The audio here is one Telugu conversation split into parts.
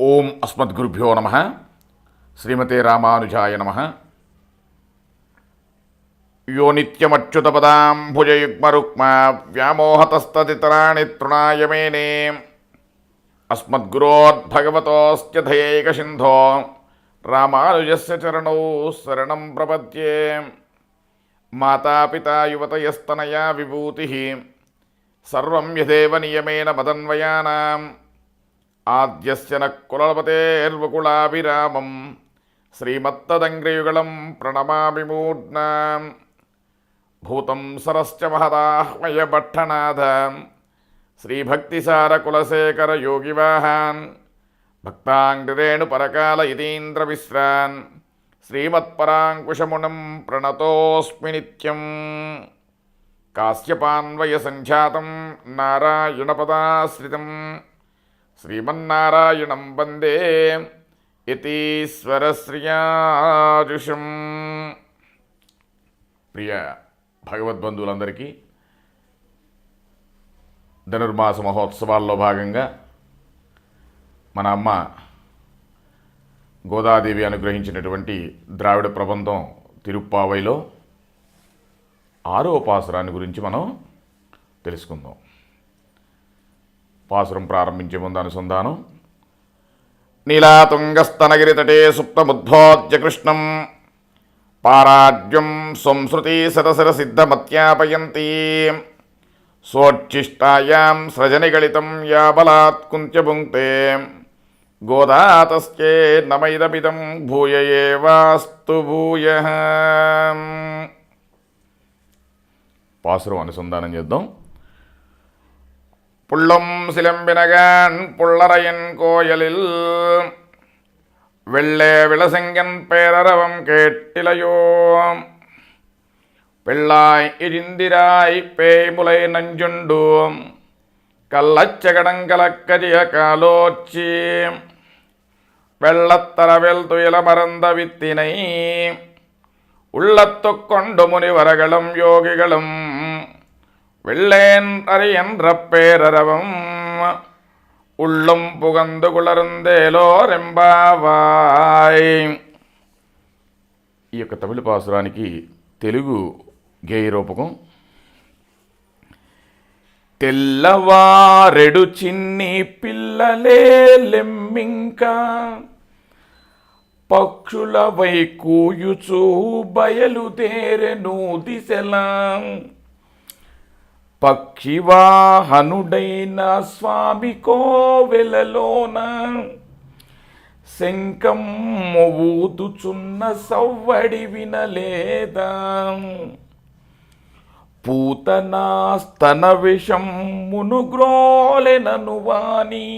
ఓం అస్మద్గురుభ్యో నమ. శ్రీమతే రామానుజాయ నమ. యో నిత్యమచ్యుతపదాంభుజయుగ్మరుక్మ వ్యామోహతస్తదితరాణి తృణాయ మేనే అస్మద్గురోద్భగవతోస్య దయైకసింధో రామానుజస్య చరణౌ శరణం ప్రపద్యే. మాతాపితా యువతయస్తనయా విభూతిః సర్వం యథేవ నియమేన మదన్వయానాం. ఆద్యస్య న కులపతేర్వకులాభిరామం శ్రీమత్తదంగ్రియుగళం ప్రణమామి మూర్ధ్నా. భూతం సరశ్చ మహదాహ్మయ భట్టనాథ శ్రీభక్తిసారకులశేఖర యోగివాహాన్ భక్తాంగ్రేణు పరకాల యతీంద్రవిశ్రాన్ శ్రీమత్పరాంకుశమునం ప్రణతోస్మి నిత్యం. కాశ్యపాన్వయ సంఖ్యాతం నారాయణపదాశ్రితం శ్రీమన్నారాయణం వందే యతీశ్వరశ్రియాజుషం. ప్రియ భగవద్బంధువులందరికీ ధనుర్మాస మహోత్సవాల్లో భాగంగా మన అమ్మ గోదాదేవి అనుగ్రహించినటువంటి ద్రావిడ ప్రబంధం తిరుప్పావైలో 6వ పాసురాన్ని గురించి మనం తెలుసుకుందాం. పాసురం ప్రారంభించే ముందు అనుసంధానం. నీలాతుంగస్తనగిరితటే సుప్తముద్భోజ్య కృష్ణం పారాజ్యం సంస్కృతి శతశిర సిద్ధమత్యాపయంతి సోచ్ఛిష్టాయాం సృజనిగళితం యా బలాత్ కుంత్యభుంక్తే గోదా తస్యే నమైదమిదం భూయ ఏవాస్తు భూయః. పాసురం అనుసంధానం చేద్దాం. పుళ్ళం సిలంబినగాన్ పుల్లరయన్ కోయలిల్ வெள்ளே விளசெங்கன் பேரரவம் கேட்டிலையோ பெள்ளாய் இழிந்திராய் பேய்முலை நஞ்சுண்டு கள்ளச்சகடங்கலக்கரிய காலோச்சி வெள்ளத்தரவில் துயில மறந்த வித்தினை உள்ளத்துக் கொண்டு முனிவரகளும் யோகிகளும் வெள்ளேன் அரியன்ற பேரரவம் உள்ளும் புகந்து కుళరుందేలోరెంబావాయ్. ఈ యొక్క తమిళ పాసురానికి తెలుగు గేయ రూపకం. తెల్లవారెడు చిన్ని పిల్లలే లెమ్మింకా పక్షుల వైకూయుచూ బయలుదేరెను దిశలా పక్షివాహనుడైన స్వామి కోవెలలోన శంఖము ఊదుచున్న సవ్వడి వినలేదా. పూతనా స్తన విషమ్మును గ్రోలెనను వాణి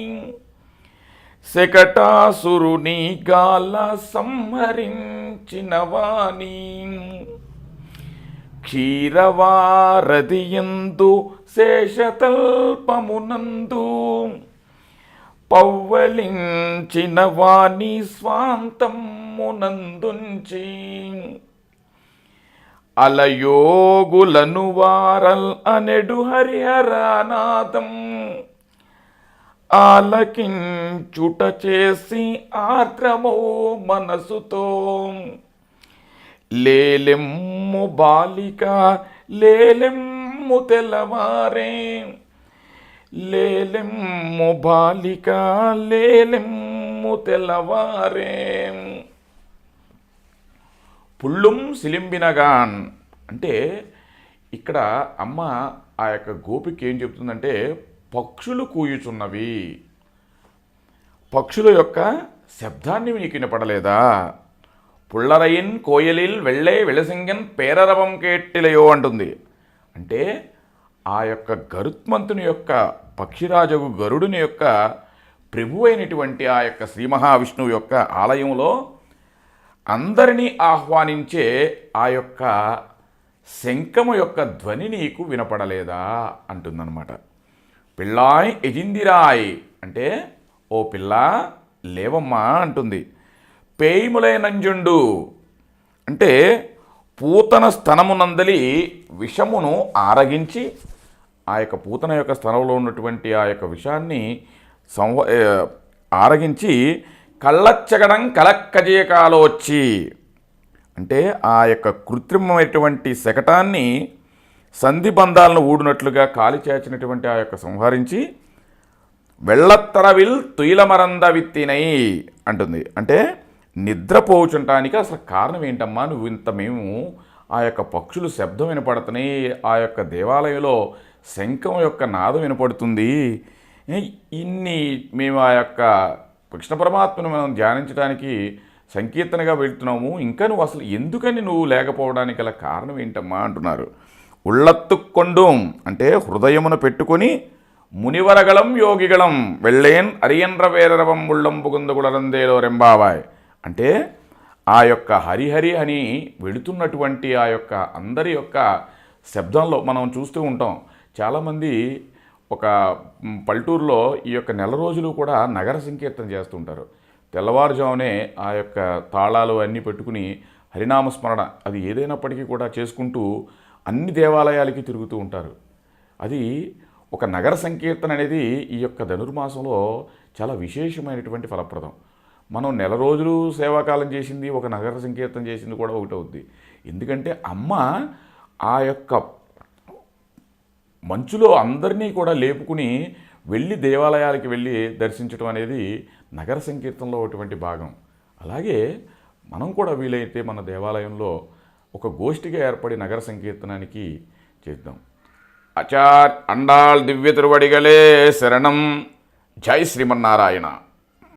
శకటాసురుని గాల సంహరించిన వాణి క్షీరవారధియందు శేషతల్పమునందు పవ్వలించిన వాణి స్వాంతమునందుంచి అలయోగులను వారల్ అనెడు హరిహరనాదం ఆలకించుట చేసి ఆర్ద్రమో మనసుతో లేలెమ్ము బాలిక లేలెమ్ము తెల్లవారే లేలెమ్ము బాలిక లేలెమ్ము తెల్లవారే. పుళ్ళుం సిలింబినగాన్ అంటే ఇక్కడ అమ్మ ఆ యొక్క గోపికి ఏం చెప్తుందంటే పక్షులు కూయుచున్నవి, పక్షుల యొక్క శబ్దాన్ని మీకు వినపడలేదా. పుల్లరయిన్ కోయలిల్ వెళ్ళే వెళసింగన్ పేరరవం కేట్టిలయో అంటుంది. అంటే ఆ యొక్క గరుత్మంతుని యొక్క పక్షిరాజగు గరుడుని యొక్క ప్రభు అయినటువంటి ఆ యొక్క శ్రీ మహావిష్ణువు యొక్క ఆలయంలో అందరినీ ఆహ్వానించే ఆ యొక్క శంఖము యొక్క ధ్వని నీకు వినపడలేదా అంటుందన్నమాట. పిల్లాయ్ ఎజిందిరాయ్ అంటే ఓ పిల్ల లేవమ్మా అంటుంది. పేయిములై నంజుండు అంటే పూతన స్తనమునందలి విషమును ఆరగించి ఆ యొక్క పూతన యొక్క స్థలంలో ఉన్నటువంటి ఆ యొక్క విషాన్ని ఆరగించి కళ్ళచ్చగడం కలక్కజేకాలో వచ్చి, అంటే ఆ యొక్క కృత్రిమమైనటువంటి శకటాన్ని సంధిబంధాలను ఊడినట్లుగా కాలి చేర్చినటువంటి ఆ యొక్క సంహరించి వెళ్ళత్తరవిల్ తుయిలమరంద విత్తినై అంటుంది. అంటే నిద్రపోచుంటానికి అసలు కారణం ఏంటమ్మా, నువ్వు ఇంత మేము ఆ యొక్క పక్షులు శబ్దం వినపడుతున్నాయి, ఆ యొక్క దేవాలయంలో శంఖం యొక్క నాదం వినపడుతుంది, ఇన్ని మేము ఆ యొక్క కృష్ణ పరమాత్మను మనం ధ్యానించడానికి సంకీర్తనగా వెళ్తున్నాము, ఇంకా నువ్వు అసలు ఎందుకని నువ్వు లేకపోవడానికి గల కారణం ఏంటమ్మా అంటున్నారు. ఉళ్ళత్తుకొండుం అంటే హృదయమును పెట్టుకొని మునివరగళం యోగిగళం వెళ్ళేన్ అరియన్ర వేరరవం ఉళ్ళం పుగుందగుళరందేలో రెంబావాయ్ అంటే ఆ యొక్క హరిహరి అని వెళుతున్నటువంటి ఆ యొక్క అందరి యొక్క శబ్దంలో మనం చూస్తూ ఉంటాం. చాలామంది ఒక పల్లెటూరులో ఈ యొక్క నెల రోజులు కూడా నగర సంకీర్తన చేస్తుంటారు. తెల్లవారుజామునే ఆ యొక్క తాళాలు అన్నీ పెట్టుకుని హరినామస్మరణ అది ఏదైనప్పటికీ కూడా చేసుకుంటూ అన్ని దేవాలయాలకి తిరుగుతూ ఉంటారు. అది ఒక నగర సంకీర్తన అనేది ఈ యొక్క ధనుర్మాసంలో చాలా విశేషమైనటువంటి ఫలప్రదం. మనం నెల రోజులు సేవాకాలం చేసింది, ఒక నగర సంకీర్తన చేసింది కూడా ఒకటి అవుద్ది. ఎందుకంటే అమ్మ ఆ యొక్క మంచులో అందరినీ కూడా లేపుకుని వెళ్ళి దేవాలయాలకి వెళ్ళి దర్శించడం అనేది నగర సంకీర్తనలో ఒకటి భాగం. అలాగే మనం కూడా వీలైతే మన దేవాలయంలో ఒక గోష్ఠిగా ఏర్పడి నగర సంకీర్తనానికి చేద్దాం. ఆచార్ అండాళ్ దివ్య తిరువడిగలే శరణం. జై శ్రీమన్నారాయణ.